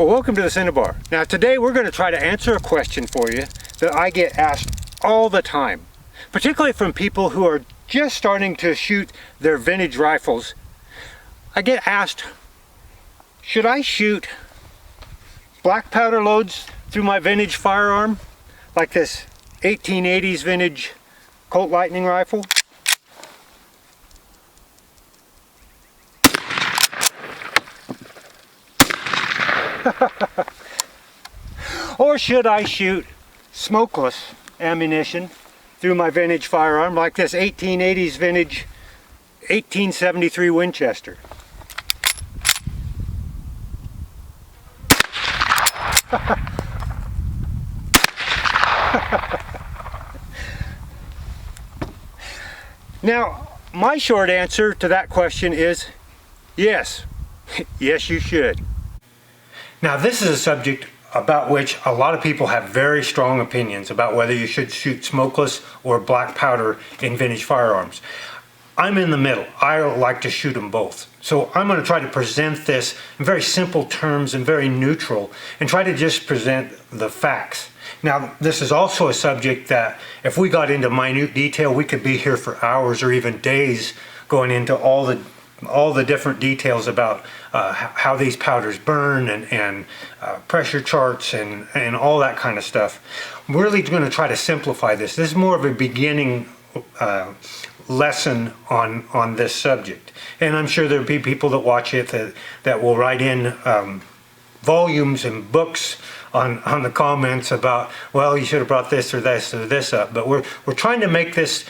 Well, welcome to the Cinnabar. Now today we're going to try to answer a question for you that I get asked all the time, particularly from people who are just starting to shoot their vintage rifles. I get asked, should I shoot black powder loads through my vintage firearm, like this 1880s vintage Colt Lightning rifle? Or should I shoot smokeless ammunition through my vintage firearm, like this 1880s vintage 1873 Winchester? Now, my short answer to that question is yes. Yes, you should. Now, this is a subject about which a lot of people have very strong opinions about whether you should shoot smokeless or black powder in vintage firearms. I'm in the middle. I like to shoot them both. So I'm going to try to present this in very simple terms and very neutral, and try to just present the facts. Now, this is also a subject that if we got into minute detail, we could be here for hours or even days going into all the different details about how these powders burn and pressure charts and all that kind of stuff. I'm really going to try to simplify this. This is more of a beginning lesson on this subject, and I'm sure there'll be people that watch it that will write in volumes and books on the comments about, well, you should have brought this or this up. But we're trying to make this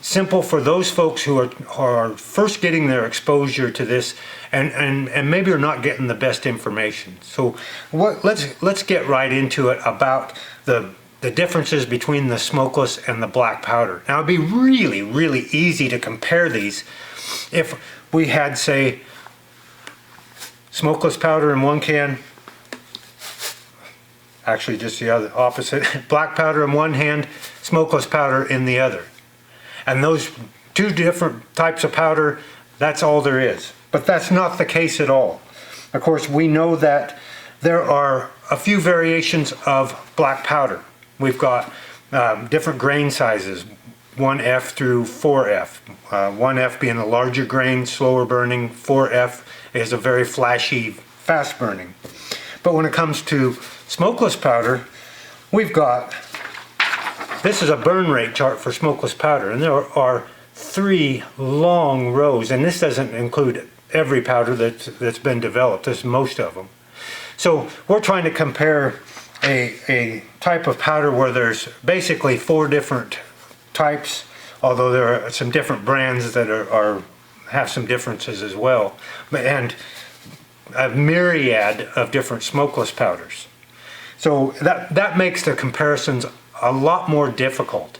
simple for those folks who are first getting their exposure to this and maybe are not getting the best information. So let's get right into it about the differences between the smokeless and the black powder. Now, it'd be really, really easy to compare these if we had, say, smokeless powder in one can, actually just the other opposite, black powder in one hand, smokeless powder in the other. And those two different types of powder, that's all there is. But that's not the case at all. Of course, we know that there are a few variations of black powder. We've got different grain sizes, 1F through 4F. 1F being a larger grain, slower burning. 4F is a very flashy, fast burning. But when it comes to smokeless powder, we've got, this is a burn rate chart for smokeless powder, and there are 3 long rows, and this doesn't include every powder that's been developed. This is most of them. So we're trying to compare a type of powder where there's basically 4 different types, although there are some different brands that have some differences as well, and a myriad of different smokeless powders. So that makes the comparisons a lot more difficult.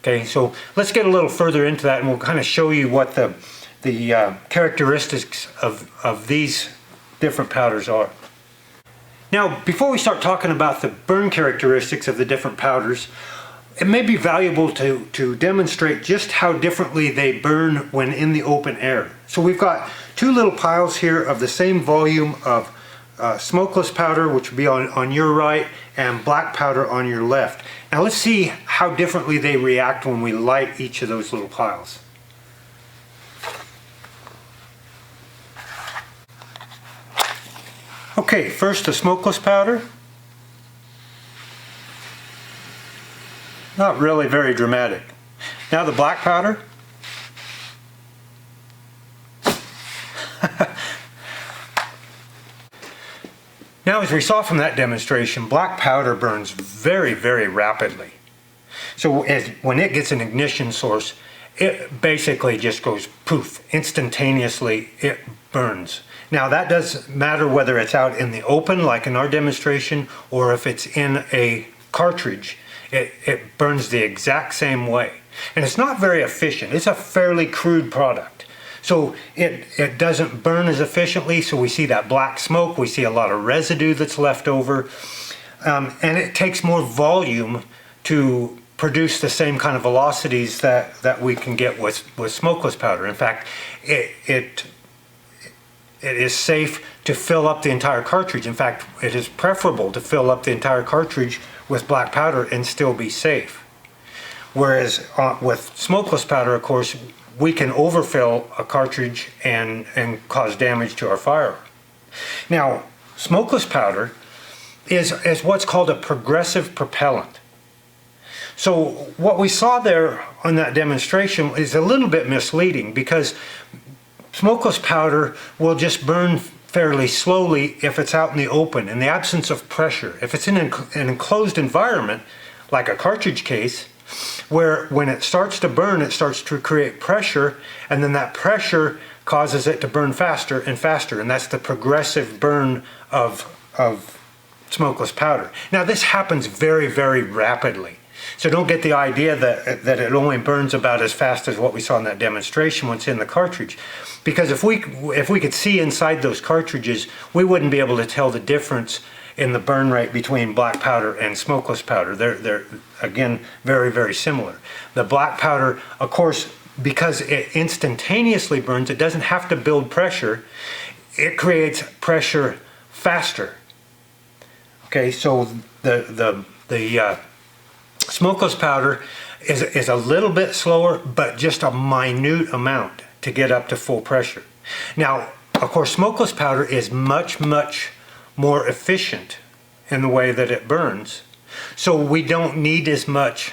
Okay, so let's get a little further into that, and we'll kind of show you what the characteristics of these different powders are. Now, before we start talking about the burn characteristics of the different powders, it may be valuable to demonstrate just how differently they burn when in the open air. So we've got 2 little piles here of the same volume of smokeless powder, which would be on your right, and black powder on your left. Now let's see how differently they react when we light each of those little piles. Okay, first the smokeless powder. Not really very dramatic. Now the black powder. Now, as we saw from that demonstration, black powder burns very, very rapidly. So when it gets an ignition source, it basically just goes poof, instantaneously it burns. Now, that doesn't matter whether it's out in the open, like in our demonstration, or if it's in a cartridge. It burns the exact same way. And it's not very efficient. It's a fairly crude product. So it doesn't burn as efficiently, so we see that black smoke, we see a lot of residue that's left over, and it takes more volume to produce the same kind of velocities that we can get with smokeless powder. In fact, it is safe to fill up the entire cartridge. In fact, it is preferable to fill up the entire cartridge with black powder and still be safe. Whereas with smokeless powder, of course, we can overfill a cartridge and cause damage to our firearm. Now, smokeless powder is what's called a progressive propellant. So what we saw there on that demonstration is a little bit misleading, because smokeless powder will just burn fairly slowly if it's out in the open, in the absence of pressure. If it's in an enclosed environment, like a cartridge case, where when it starts to burn, it starts to create pressure, and then that pressure causes it to burn faster and faster, and that's the progressive burn of smokeless powder. Now, this happens very, very rapidly. So don't get the idea that it only burns about as fast as what we saw in that demonstration when it's in the cartridge. Because if we could see inside those cartridges, we wouldn't be able to tell the difference in the burn rate between black powder and smokeless powder. They're again, very, very similar. The black powder, of course, because it instantaneously burns, it doesn't have to build pressure. It creates pressure faster. Okay, so the smokeless powder is a little bit slower, but just a minute amount to get up to full pressure. Now, of course, smokeless powder is much, much more efficient in the way that it burns. So we don't need as much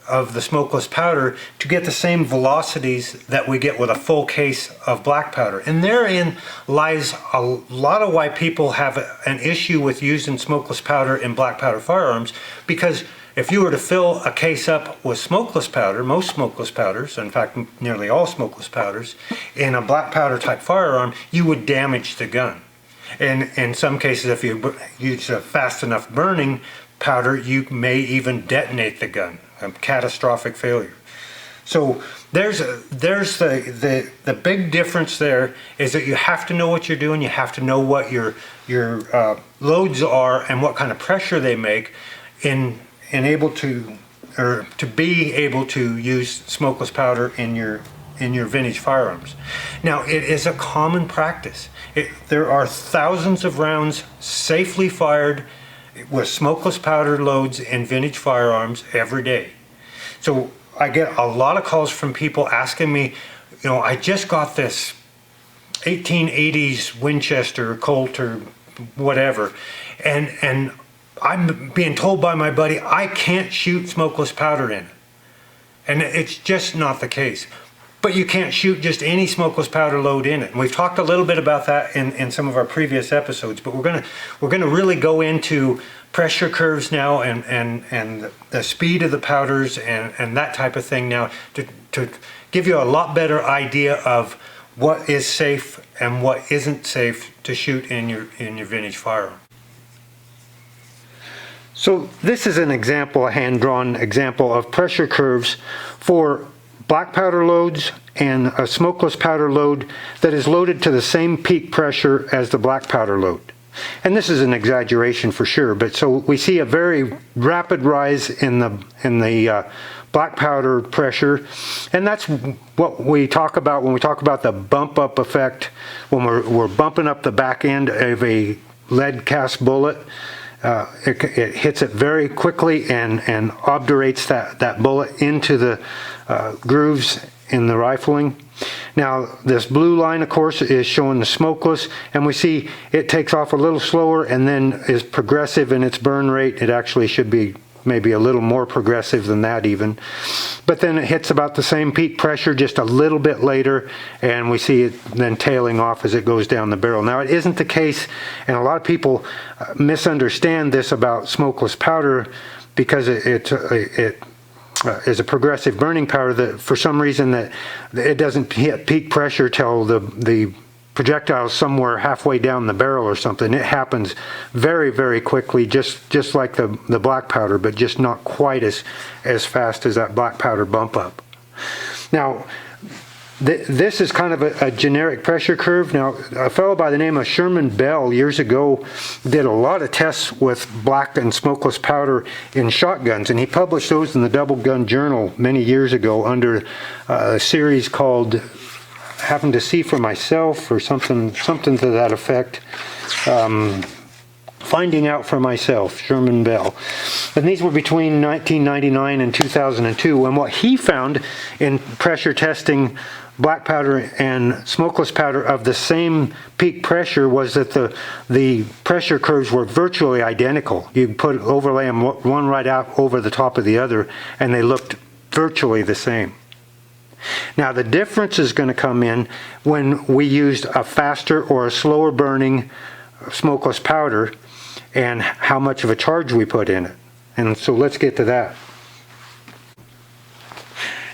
of the smokeless powder to get the same velocities that we get with a full case of black powder. And therein lies a lot of why people have an issue with using smokeless powder in black powder firearms, because if you were to fill a case up with smokeless powder, most smokeless powders, in fact nearly all smokeless powders, in a black powder type firearm, you would damage the gun. And in some cases, if you use a fast enough burning powder, you may even detonate the gun, a catastrophic failure. So there's the big difference there, is that you have to know what you're doing, you have to know what your loads are and what kind of pressure they make to be able to use smokeless powder in your vintage firearms. Now, it is a common practice. There are thousands of rounds safely fired with smokeless powder loads in vintage firearms every day. So I get a lot of calls from people asking me, I just got this 1880s Winchester, Colt, or whatever, and I'm being told by my buddy I can't shoot smokeless powder in it. And it's just not the case. But you can't shoot just any smokeless powder load in it. And we've talked a little bit about that in some of our previous episodes, but we're gonna really go into pressure curves now and the speed of the powders and that type of thing now to give you a lot better idea of what is safe and what isn't safe to shoot in your vintage firearm. So this is an example, a hand-drawn example of pressure curves for black powder loads and a smokeless powder load that is loaded to the same peak pressure as the black powder load. And this is an exaggeration for sure, but so we see a very rapid rise in the black powder pressure, and that's what we talk about when we talk about the bump up effect, when we're bumping up the back end of a lead cast bullet. It hits it very quickly and obdurates that bullet into the grooves in the rifling. Now, this blue line, of course, is showing the smokeless, and we see it takes off a little slower and then is progressive in its burn rate. It actually should be maybe a little more progressive than that even. But then it hits about the same peak pressure just a little bit later, and we see it then tailing off as it goes down the barrel. Now, it isn't the case, and a lot of people misunderstand this about smokeless powder, because it is a progressive burning powder that for some reason that it doesn't hit peak pressure till the projectile somewhere halfway down the barrel or something. It happens very, very quickly, just like the black powder, but just not quite as fast as that black powder bump up. Now, this is kind of a generic pressure curve. Now, a fellow by the name of Sherman Bell years ago did a lot of tests with black and smokeless powder in shotguns, and he published those in the Double Gun Journal many years ago under a series called happened to see for myself, or something to that effect. Finding out for myself, Sherman Bell. And these were between 1999 and 2002. And what he found in pressure testing black powder and smokeless powder of the same peak pressure was that the pressure curves were virtually identical. You overlay them one right out over the top of the other, and they looked virtually the same. Now the difference is going to come in when we used a faster or a slower burning smokeless powder, and how much of a charge we put in it. And so let's get to that.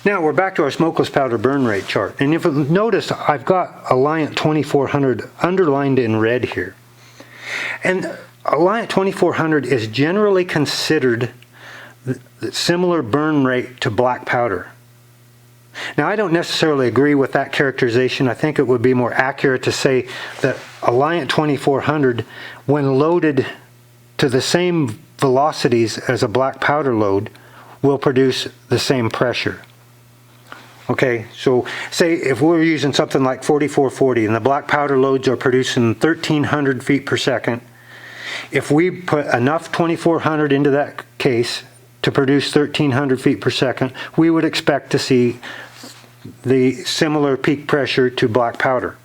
Now we're back to our smokeless powder burn rate chart. And if you notice, I've got Alliant 2400 underlined in red here. And Alliant 2400 is generally considered the similar burn rate to black powder. Now I don't necessarily agree with that characterization. I think it would be more accurate to say that Alliant 2400, when loaded to the same velocities as a black powder load, will produce the same pressure. Okay, so say if we're using something like 4440 and the black powder loads are producing 1300 feet per second, if we put enough 2400 into that case to produce 1300 feet per second, we would expect to see the similar peak pressure to black powder.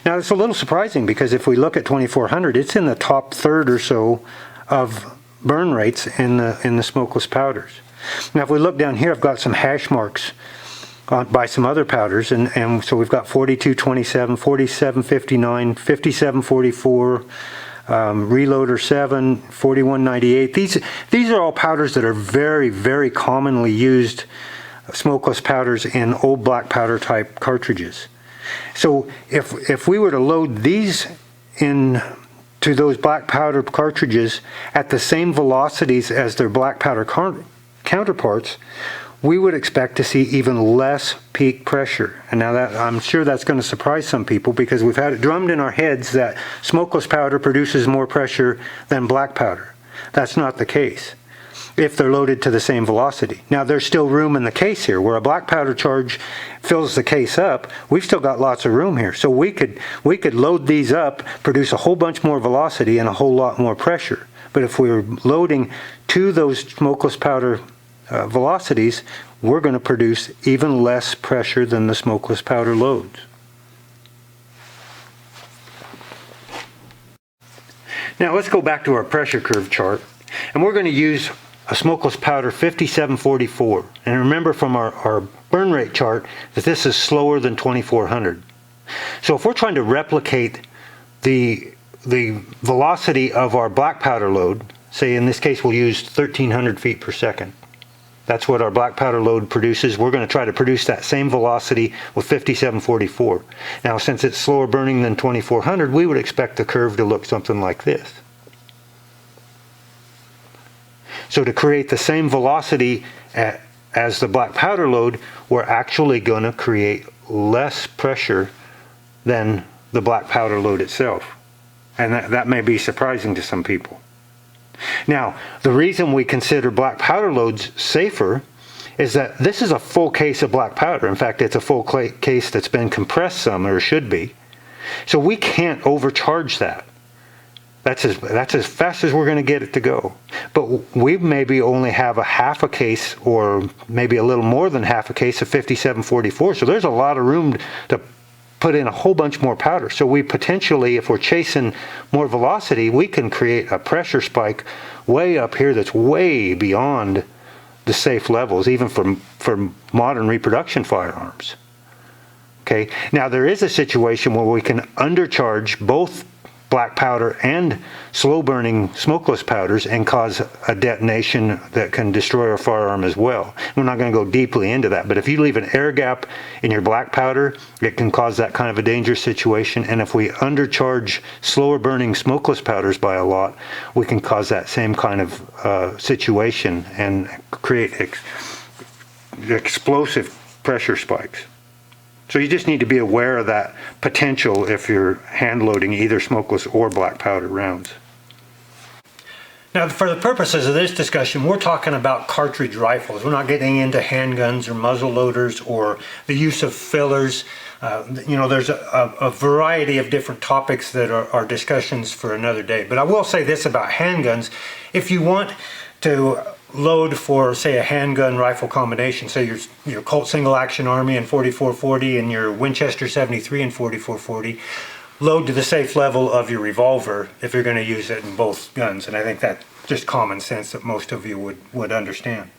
Now it's a little surprising, because if we look at 2400, it's in the top third or so of burn rates in the smokeless powders. Now if we look down here, I've got some hash marks by some other powders, and so we've got 4227, 4759, 5744, Reloader 7, 4198. These are all powders that are very, very commonly used smokeless powders in old black powder type cartridges. So if we were to load these in to those black powder cartridges at the same velocities as their black powder counterparts, we would expect to see even less peak pressure. And now that, I'm sure that's going to surprise some people, because we've had it drummed in our heads that smokeless powder produces more pressure than black powder. That's not the case if they're loaded to the same velocity. Now there's still room in the case here. Where a black powder charge fills the case up, we've still got lots of room here. So we could load these up, produce a whole bunch more velocity and a whole lot more pressure. But if we were loading to those smokeless powder velocities, we're going to produce even less pressure than the smokeless powder loads. Now let's go back to our pressure curve chart, and we're going to use a smokeless powder 5744. And remember from our burn rate chart that this is slower than 2400. So if we're trying to replicate the velocity of our black powder load, say in this case we'll use 1300 feet per second. That's what our black powder load produces. We're going to try to produce that same velocity with 5744. Now since it's slower burning than 2400, we would expect the curve to look something like this. So to create the same velocity as the black powder load, we're actually going to create less pressure than the black powder load itself. And that may be surprising to some people. Now, the reason we consider black powder loads safer is that this is a full case of black powder. In fact, it's a full case that's been compressed some, or should be. So we can't overcharge that. That's as fast as we're going to get it to go. But we maybe only have a half a case, or maybe a little more than half a case of 5744. So there's a lot of room to put in a whole bunch more powder. So we potentially, if we're chasing more velocity, we can create a pressure spike way up here that's way beyond the safe levels, even for modern reproduction firearms. Okay, now there is a situation where we can undercharge both black powder and slow burning smokeless powders and cause a detonation that can destroy our firearm as well. We're not going to go deeply into that, but if you leave an air gap in your black powder, it can cause that kind of a dangerous situation. And if we undercharge slower burning smokeless powders by a lot, we can cause that same kind of situation and create explosive pressure spikes. So you just need to be aware of that potential if you're hand loading either smokeless or black powder rounds. Now, for the purposes of this discussion, we're talking about cartridge rifles. We're not getting into handguns or muzzle loaders or the use of fillers. There's a variety of different topics that are discussions for another day. But I will say this about handguns. If you want to load for, say, a handgun rifle combination, say your Colt Single Action Army and 4440 and your Winchester 73 and 4440, load to the safe level of your revolver if you're going to use it in both guns. And I think that's just common sense that most of you would understand.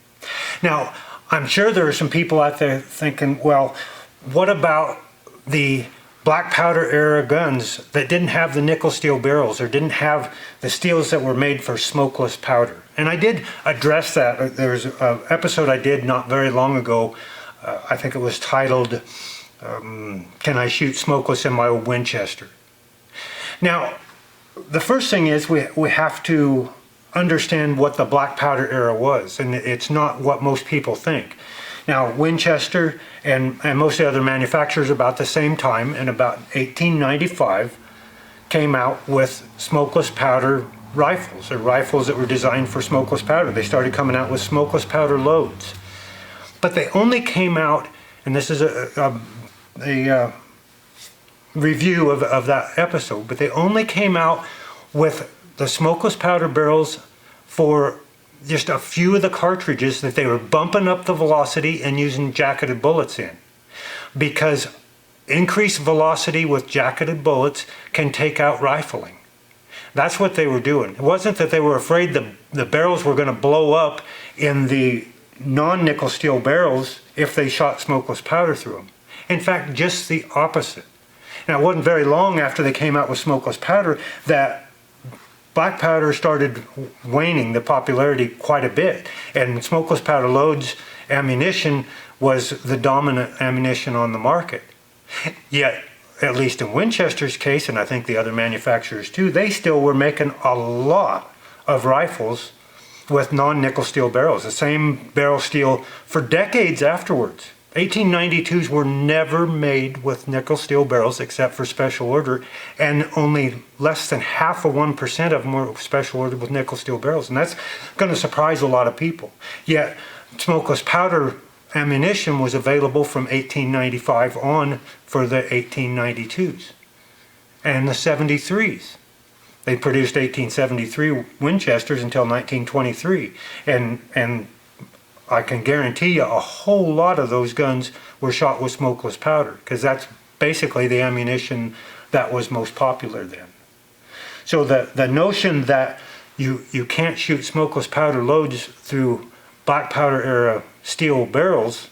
Now, I'm sure there are some people out there thinking, well, what about the black powder era guns that didn't have the nickel steel barrels or didn't have the steels that were made for smokeless powder? And I did address that. There's an episode I did not very long ago. I think it was titled, Can I Shoot Smokeless in My Old Winchester? Now, the first thing is we have to understand what the black powder era was, and it's not what most people think. Now, Winchester and most of the other manufacturers about the same time, in about 1895, came out with smokeless powder rifles, or rifles that were designed for smokeless powder. They started coming out with smokeless powder loads. But they only came out, and this is a review of that episode, but they only came out with the smokeless powder barrels for just a few of the cartridges that they were bumping up the velocity and using jacketed bullets in. Because increased velocity with jacketed bullets can take out rifling. That's what they were doing. It wasn't that they were afraid the barrels were going to blow up in the non-nickel steel barrels if they shot smokeless powder through them. In fact, just the opposite. Now, it wasn't very long after they came out with smokeless powder that black powder started waning the popularity quite a bit, and smokeless powder loads ammunition was the dominant ammunition on the market. Yet, at least in Winchester's case, and I think the other manufacturers too, they still were making a lot of rifles with non-nickel steel barrels, the same barrel steel for decades afterwards. 1892s were never made with nickel steel barrels except for special order, and only less than 0.5% of them were special ordered with nickel steel barrels, and that's going to surprise a lot of people. Yet smokeless powder ammunition was available from 1895 on for the 1892s and the 73s. They produced 1873 Winchesters until 1923, and I can guarantee you a whole lot of those guns were shot with smokeless powder, because that's basically the ammunition that was most popular then. So the notion that you can't shoot smokeless powder loads through black powder era steel barrels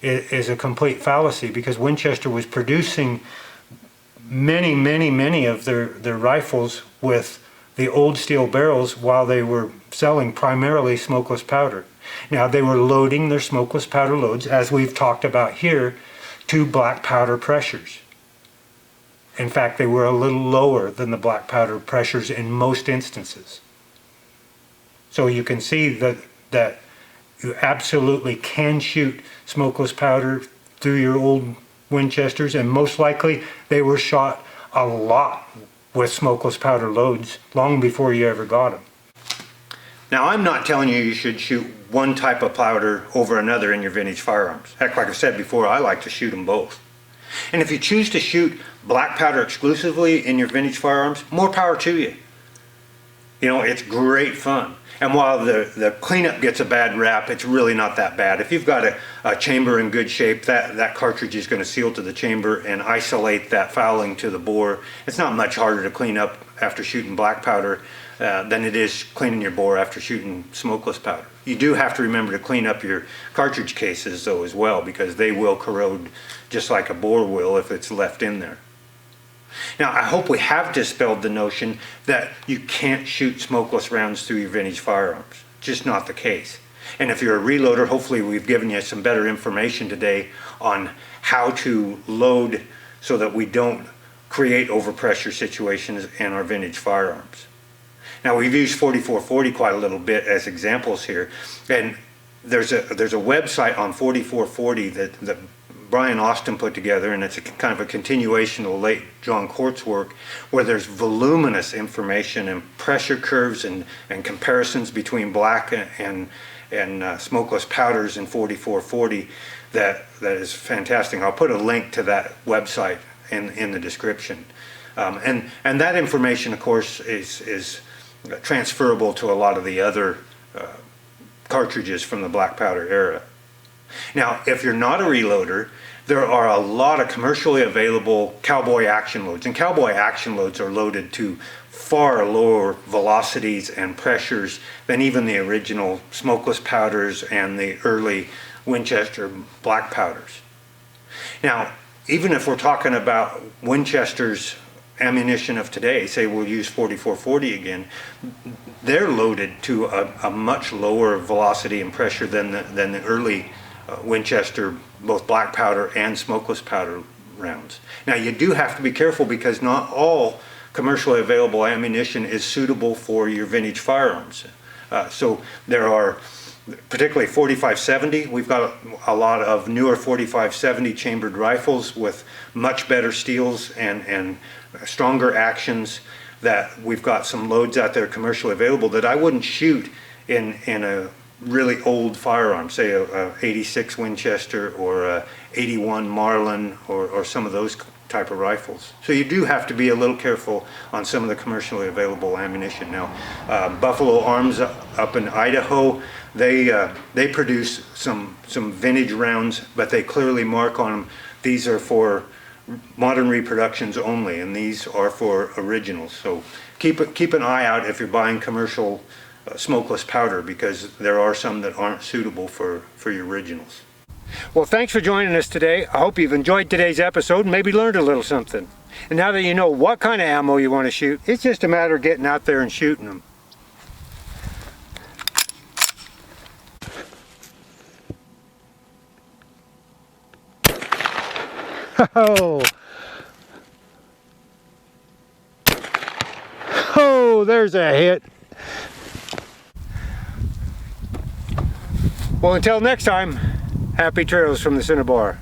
is a complete fallacy, because Winchester was producing many of their rifles with the old steel barrels while they were selling primarily smokeless powder. Now, they were loading their smokeless powder loads, as we've talked about here, to black powder pressures. In fact, they were a little lower than the black powder pressures in most instances. So you can see that you absolutely can shoot smokeless powder through your old Winchesters, and most likely they were shot a lot with smokeless powder loads long before you ever got them. Now, I'm not telling you should shoot one type of powder over another in your vintage firearms. Heck, like I said before, I like to shoot them both. And if you choose to shoot black powder exclusively in your vintage firearms, more power to you. You know, it's great fun. And while the cleanup gets a bad rap, it's really not that bad. If you've got a chamber in good shape, that cartridge is going to seal to the chamber and isolate that fouling to the bore. It's not much harder to clean up after shooting black powder than it is cleaning your bore after shooting smokeless powder. You do have to remember to clean up your cartridge cases though as well, because they will corrode just like a bore will if it's left in there. Now, I hope we have dispelled the notion that you can't shoot smokeless rounds through your vintage firearms. Just not the case. And if you're a reloader, hopefully we've given you some better information today on how to load so that we don't create overpressure situations in our vintage firearms. Now, we've used 4440 quite a little bit as examples here, and there's a website on 4440 that Brian Austin put together, and it's a kind of a continuation of late John Quartz work, where there's voluminous information and pressure curves and comparisons between black and smokeless powders in 4440 that is fantastic. I'll put a link to that website in the description. And that information, of course, is transferable to a lot of the other cartridges from the black powder era. Now, if you're not a reloader, there are a lot of commercially available cowboy action loads, and cowboy action loads are loaded to far lower velocities and pressures than even the original smokeless powders and the early Winchester black powders. Now, even if we're talking about Winchester's ammunition of today, say we'll use 4440 again, they're loaded to a much lower velocity and pressure than the early Winchester, both black powder and smokeless powder rounds. Now, you do have to be careful because not all commercially available ammunition is suitable for your vintage firearms. So there are, particularly 4570, we've got a lot of newer 4570 chambered rifles with much better steels and stronger actions, that we've got some loads out there commercially available that I wouldn't shoot in a really old firearm, say a 86 Winchester or a 81 Marlin or some of those type of rifles. So you do have to be a little careful on some of the commercially available ammunition. Now, Buffalo Arms up in Idaho, they produce some vintage rounds, but they clearly mark on them, these are for modern reproductions only, and these are for originals. So keep an eye out if you're buying commercial smokeless powder, because there are some that aren't suitable for your originals. Well, thanks for joining us today. I hope you've enjoyed today's episode and maybe learned a little something. And now that you know what kind of ammo you want to shoot, it's just a matter of getting out there and shooting them. Oh, oh, there's a hit. Well, until next time, happy trails from the Cinnabar.